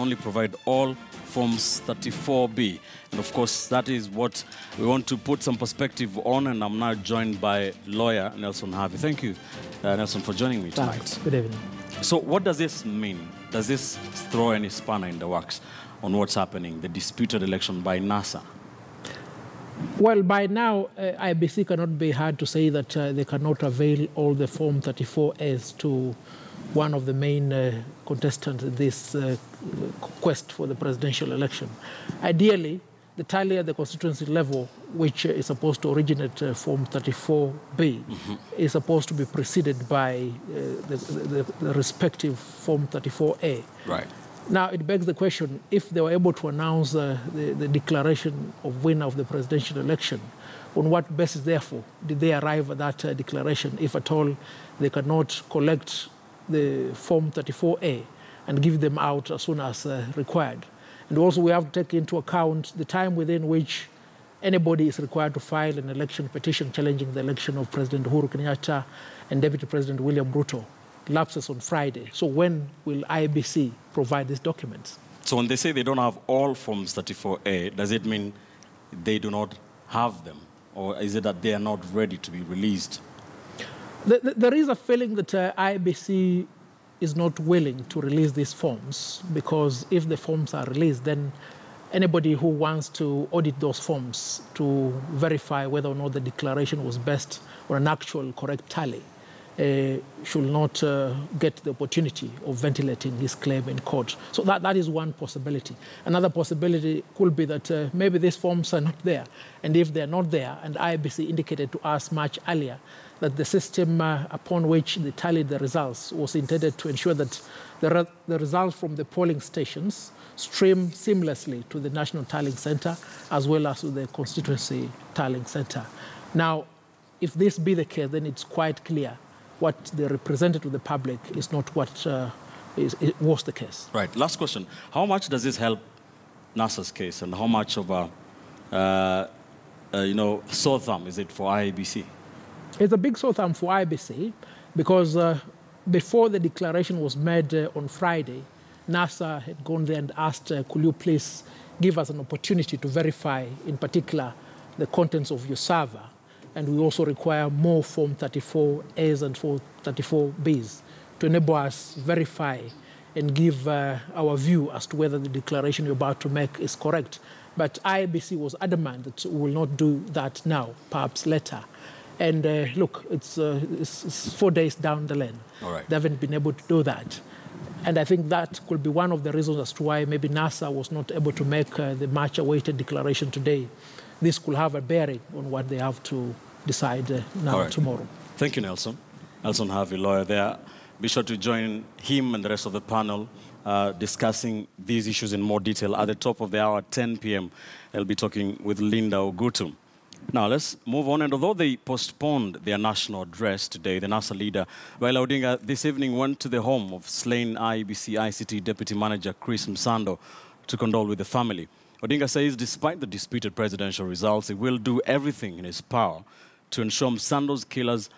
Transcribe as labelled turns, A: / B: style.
A: only provide all Forms 34B. And of course, that is what we want to put some perspective on. And I'm now joined by lawyer Nelson Harvey. Thank you, Nelson, for joining me tonight.
B: Thanks. Good evening.
A: So what does this mean? Does this throw any spanner in the works on what's happening, the disputed election by NASA?
B: Well, by now, IEBC cannot be heard to say that they cannot avail all the Form 34As to one of the main contestants in this quest for the presidential election. Ideally, the tally at the constituency level, which is supposed to originate Form 34B, is supposed to be preceded by the respective Form 34A.
A: Right.
B: Now, it begs the question, if they were able to announce the declaration of winner of the presidential election, on what basis, therefore, did they arrive at that declaration, if at all they cannot collect the Form 34A and give them out as soon as required? And also, we have to take into account the time within which anybody is required to file an election petition challenging the election of President Uhuru Kenyatta and Deputy President William Ruto. Lapses on Friday. So when will IEBC provide these documents?
A: So when they say they don't have all Forms 34A, does it mean they do not have them? Or is it that they are not ready to be released?
B: There is a feeling that IEBC is not willing to release these forms, because if the forms are released, then anybody who wants to audit those forms to verify whether or not the declaration was based on an actual correct tally should not get the opportunity of ventilating his claim in court. So that is one possibility. Another possibility could be that maybe these forms are not there. And if they're not there, and IEBC indicated to us much earlier that the system upon which they tallied the results was intended to ensure that the results from the polling stations stream seamlessly to the National Tallying Center as well as to the Constituency Tallying Center. Now, if this be the case, then it's quite clear what they represented to the public is not what was the case.
A: Right. Last question. How much does this help NASA's case, and how much of a sore thumb is it for IEBC?
B: It's a big sore thumb for IEBC because before the declaration was made on Friday, NASA had gone there and asked, could you please give us an opportunity to verify, in particular, the contents of your server? And we also require more Form 34As and Form 34Bs to enable us verify and give our view as to whether the declaration you're about to make is correct. But IEBC was adamant that we will not do that now, perhaps later. And look, it's 4 days down the lane.
A: All right.
B: They haven't been able to do that. And I think that could be one of the reasons as to why maybe NASA was not able to make the much-awaited declaration today. This could have a bearing on what they have to decide tomorrow.
A: Thank you, Nelson. Nelson Harvey, lawyer there. Be sure to join him and the rest of the panel discussing these issues in more detail. At the top of the hour at 10 p.m., I'll be talking with Linda Ogutu. Now, let's move on. And although they postponed their national address today, the NASA leader, Raila Odinga, this evening went to the home of slain IEBC ICT Deputy Manager Chris Msando to condole with the family. Odinga says despite the disputed presidential results, he will do everything in his power to ensure Msando's killers